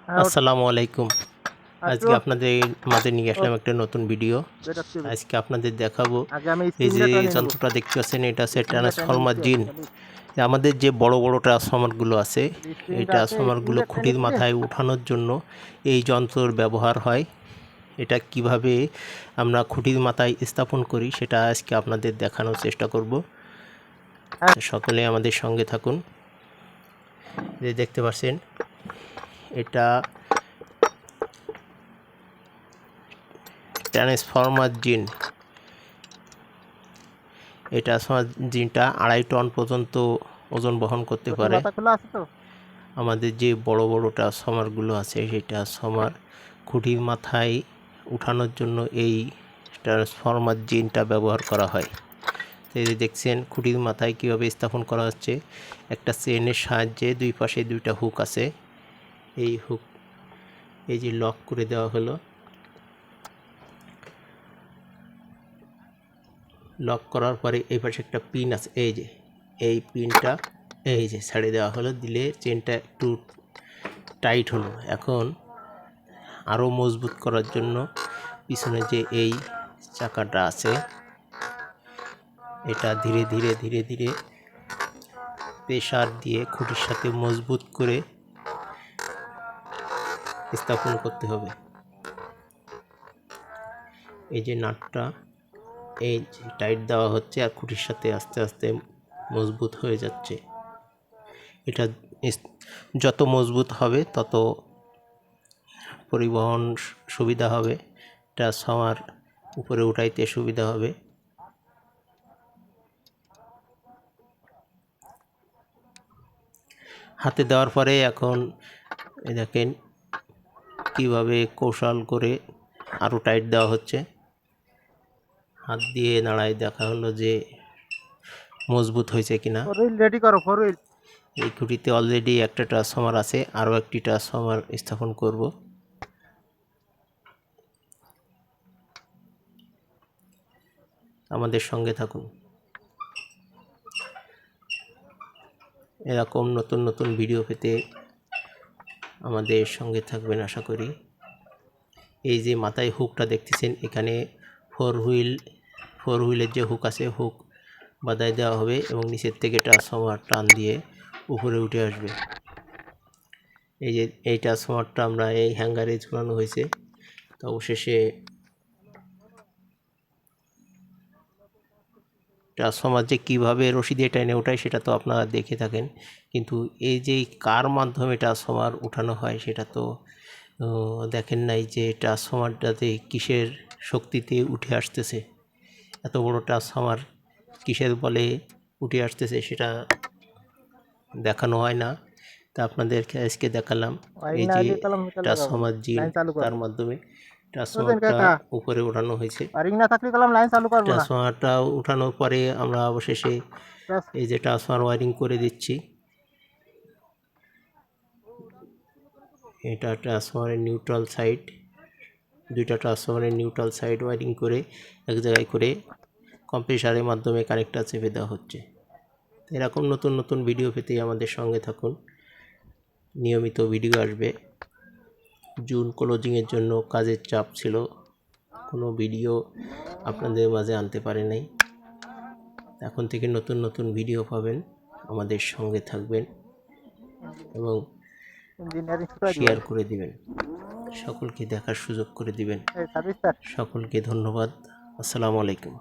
আসসালামু আলাইকুম। আজকে আপনাদের মাঝে নিয়ে আসলাম একটা নতুন ভিডিও। আজকে আপনাদের দেখাবো এই যে যন্ত্রটা দেখতে পাচ্ছেন, এটা হচ্ছে ট্রান্সফরমার জিন। আমাদের যে বড় বড় ট্রান্সফরমারগুলো আছে, এই ট্রান্সফরমারগুলো খুঁটির মাথায় উঠানোর জন্য এই যন্ত্রের ব্যবহার হয়। এটা কিভাবে আমরা খুঁটির মাথায় স্থাপন করি সেটা আজকে আপনাদের দেখানোর চেষ্টা করব। সকলে আমাদের সঙ্গে থাকুন। যে দেখতে পাচ্ছেন, এটা ট্রান্সফরমার জিন। এই ট্রান্সফরমার জিনটা 2.5 টন পর্যন্ত ওজন বহন করতে পারে। আমাদের যে বড় বড় ট্রান্সফরমারগুলো আছে, সেই ট্রান্সফরমার খুঁটির মাথায় উঠানোর জন্য এই ট্রান্সফরমার জিনটা ব্যবহার করা হয়। তো এই দেখছেন খুঁটির মাথায় কীভাবে স্থাপন করা হচ্ছে। একটা চেনের সাহায্যে দুই পাশে দুইটা হুক আছে। এই হুক এই যে লক করে দেওয়া হলো। লক করার পরে এই পাশে একটা পিন আছে, এই যে এই পিনটা এই যে ছেড়ে দেওয়া হলো, দিলে চেনটা একটু টাইট হলো। এখন আরও মজবুত করার জন্য পিছনে যে এই চাকাটা আছে, এটা ধীরে ধীরে ধীরে ধীরে প্রেসার দিয়ে খুঁটির সাথে মজবুত করে স্থাপন করতে হবে। এই যে নাটটা এই টাইট দেওয়া হচ্ছে আর খুঁটির সাথে আস্তে আস্তে মজবুত হয়ে যাচ্ছে। এটা যত মজবুত হবে তত পরিবহন সুবিধা হবে, ট্রান্সফরমার উপরে উঠাইতে সুবিধা হবে। হাতে দেওয়ার পরে এখন দেখেন কিভাবে কৌশল করে আরও টাইট দেওয়া হচ্ছে। হাত দিয়ে নাড়ায় দেখা হলো যে মজবুত হয়েছে কিনা। রেডি করো ফর হুইল। এই খুঁটিতে অলরেডি একটা ট্রান্সফরমার আছে, আরও একটি ট্রান্সফরমার স্থাপন করব। আমাদের সঙ্গে থাকুন। এরকম নতুন নতুন ভিডিও পেতে আমাদের সঙ্গে থাকবেন আশা করি। এই যে মাথায় হুকটা দেখতেছেন, এখানে ফোর হুইলের যে হুক আছে, হুক বাঁধায় দেওয়া হবে এবং নিচের থেকে ট্রান্সফরমার টান দিয়ে উপরে উঠে আসবে। এই যে এই ট্রান্সফরমারটা আমরা এই হ্যাঙ্গারে ঝুলানো হয়েছে। তো অবশেষে ট্রান্সফরমার যে কীভাবে রশি দিয়ে টেনে ওঠায় সেটা তো আপনারা দেখে থাকেন, কিন্তু এই যে কার মাধ্যমে ট্রান্সফরমার উঠানো হয় সেটা তো দেখেন নাই, যে ট্রান্সফরমারটাতে কিসের শক্তিতে উঠে আসতেছে। এত বড় ট্রান্সফরমার কিসের বলে উঠে আসতেছে সেটা দেখানো হয় না। তা আপনাদেরকে আজকে দেখালাম এই যে ট্রান্সফরমার জিন, তার মাধ্যমে ট্রান্সফরমারটা উপরে ওঠানো হয়েছে। ট্রান্সফরমারটা উঠানোর পরে আমরা অবশেষে এই যে ট্রান্সফরমার ওয়ারিং করে দিচ্ছি। এটা ট্রান্সফরমারের নিউট্রাল সাইড, দুইটা ট্রান্সফরমারের নিউট্রাল সাইড ওয়ারিং করে এক জায়গায় করে কম্প্রেসারের মাধ্যমে কানেক্টর চেপে দেওয়া হচ্ছে। এরকম নতুন নতুন ভিডিও পেতে আমাদের সঙ্গে থাকুন। নিয়মিত ভিডিও আসবে। জুন ক্লোজিংয়ের জন্য কাজের চাপ ছিল, কোনো ভিডিও আপনাদের মাঝে আনতে পারে নাই। এখন থেকে নতুন নতুন ভিডিও পাবেন, আমাদের সঙ্গে থাকবেন এবং শেয়ার করে দিবেন, সকলকে দেখার সুযোগ করে দিবেন। সকলকে ধন্যবাদ। আসসালামু আলাইকুম।